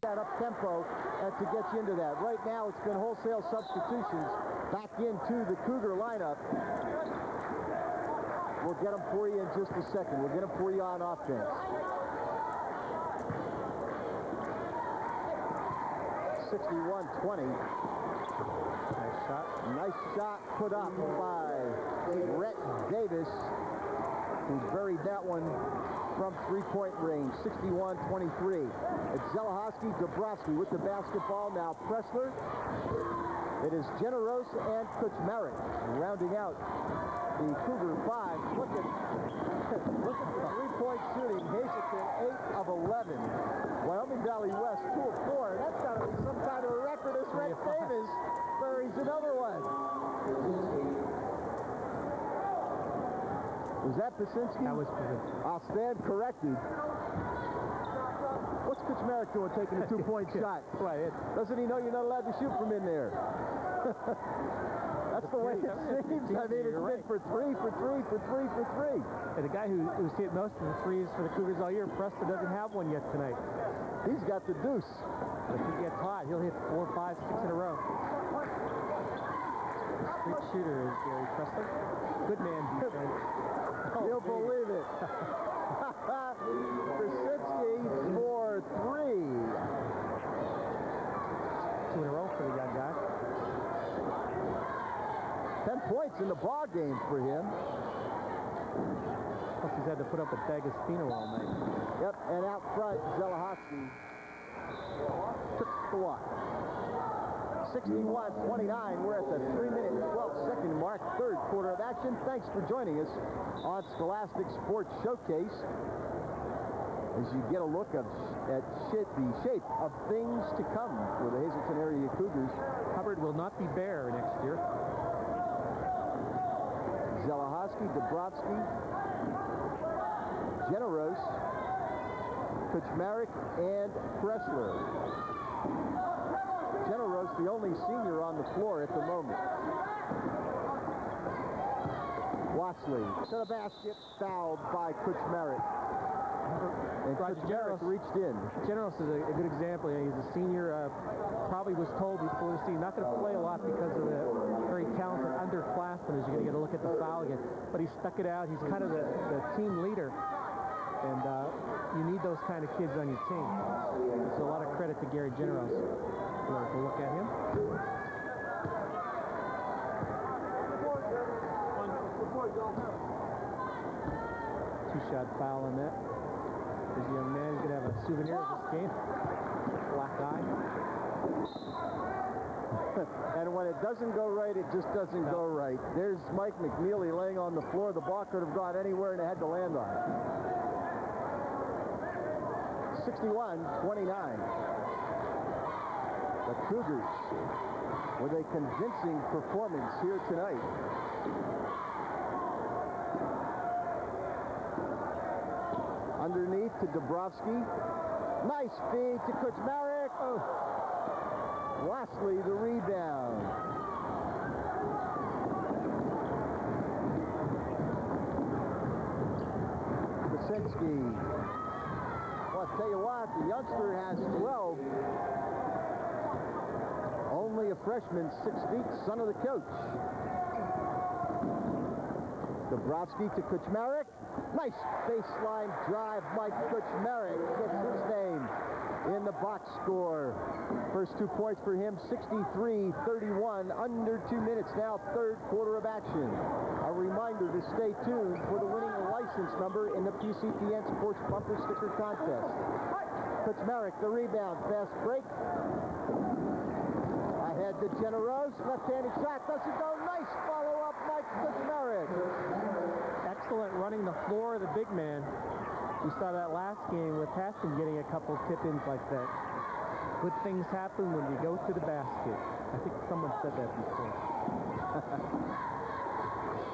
that up tempo to get you into that. Right now it's been wholesale substitutions back into the Cougar lineup. We'll get them for you in just a second. We'll get them for you on offense. 61-20. Nice shot. Nice shot put up by Rhett Davis, who buried that one from three-point range. 61-23. It's Zelahowski, Dabrowski with the basketball. Now Pressler. It is Generos and Kuchmarek rounding out the Cougar 5. Look at the three-point shooting. Hazleton 8 of 11. Wyoming Valley West 2 of 4. That's got to be some kind of a record as Rhett Davis buries another one. Was that Pasinski? That was Pasinski. I'll stand corrected. What's Kuchmarek doing taking a two-point shot? Right. Doesn't he know you're not allowed to shoot from in there? That's the way it seems. I mean, it's been for three. And the guy who's hit most of the threes for the Cougars all year, Preston, doesn't have one yet tonight. He's got the deuce. If he gets hot, he'll hit 4, 5, 6 in a row. Street shooter is Gary Pressler. Good man defense. You'll believe it. Krasinski for 3. 2 in a row for the young guy. 10 points in the ball game for him. Plus he's had to put up with D'Agostino all night. Yep, and out front, Zelahowski took the walk. 61-29. We're at the 3-minute and 12-second mark, third quarter of action. Thanks for joining us on Scholastic Sports Showcase as you get a look at the shape of things to come for the Hazleton area Cougars. Hubbard will not be bare next year. Zelahowski, Dabrowski, Generos, Kuchmarek, and Pressler. Generos, the only senior on the floor at the moment. Watsley to the basket, fouled by Kuchmarek. And Kuchmarek reached in. Generos is a good example. You know, he's a senior, probably was told before the season, not going to play a lot because of the very talented underclassmen, as you're going to get a look at the foul again. But he stuck it out. He's kind of the team leader. And you need those kind of kids on your team. So a lot of credit to Gary Generos. You want to look at him? Two-shot foul on that. There's a young man who's going to have a souvenir of this game. Black eye. And when it doesn't go right, it just doesn't go right. There's Mike McNeely laying on the floor. The ball could have gone anywhere and it had to land on it. 61-29. The Cougars with a convincing performance here tonight. Underneath to Dabrowski. Nice feed to Kuchmarek. Oh. Watsley the rebound. Krasinski. Well, I'll tell you what, the youngster has 12. Only a freshman, 6 feet, son of the coach. Dabrowski to Kuchmarek. Nice baseline drive. Mike Kuchmarek gets his name in the box score. First 2 points for him, 63-31, under 2 minutes now, third quarter of action. A reminder to stay tuned for the winning license number in the PCTN Sports Bumper Sticker Contest. Kuchmarek, the rebound, fast break. Ahead to Generos, left-handed shot, doesn't go, nice follow-up, Mike Kuchmarek. Excellent running the floor of the big man. We saw that last game with Haskin getting a couple tip-ins like that. Good things happen when you go to the basket. I think someone said that before.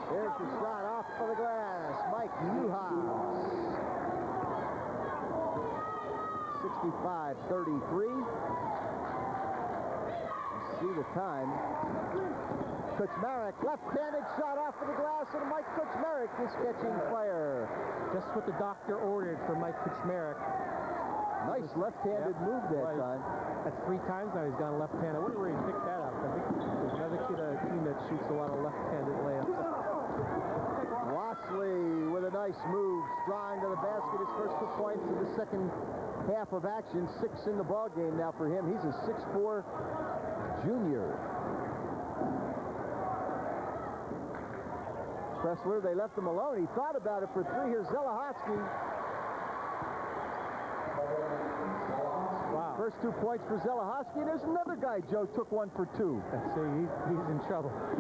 There's the shot off of the glass. Mike Newhouse. 65-33. See the time. Kuchmarek, left-handed shot off of the glass, and Mike Kuchmarek is catching fire. Just what the doctor ordered for Mike Kuchmarek. Nice left-handed move that time. That's 3 times now he's gone left-handed. I wonder where he picked that up. I think there's another team that shoots a lot of left-handed layups. Rossley with a nice move, drawing to the basket. His first 2 points in the second half of action. 6 in the ball game now for him. He's a 6'4" junior. Pressler, they left him alone. He thought about it for 3. Here's Zelahowski. Wow. First 2 points for Zelahowski. And there's another guy, Joe, took 1 for 2. Let's see, he's in trouble. I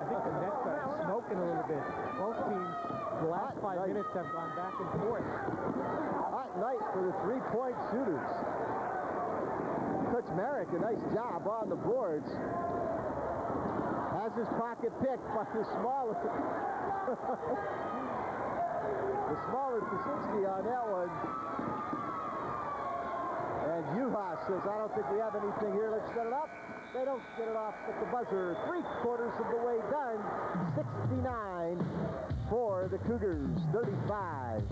think the Nets are smoking a little bit. Both teams, the last 5 minutes have gone back and forth. Hot night for the 3-point shooters. Coach Merrick, a nice job on the boards. Has his pocket picked by the smaller Kuczynski on that one. And Juhas says, I don't think we have anything here. Let's set it up. They don't get it off at the buzzer. 3/4 of the way done. 69 for the Cougars. 35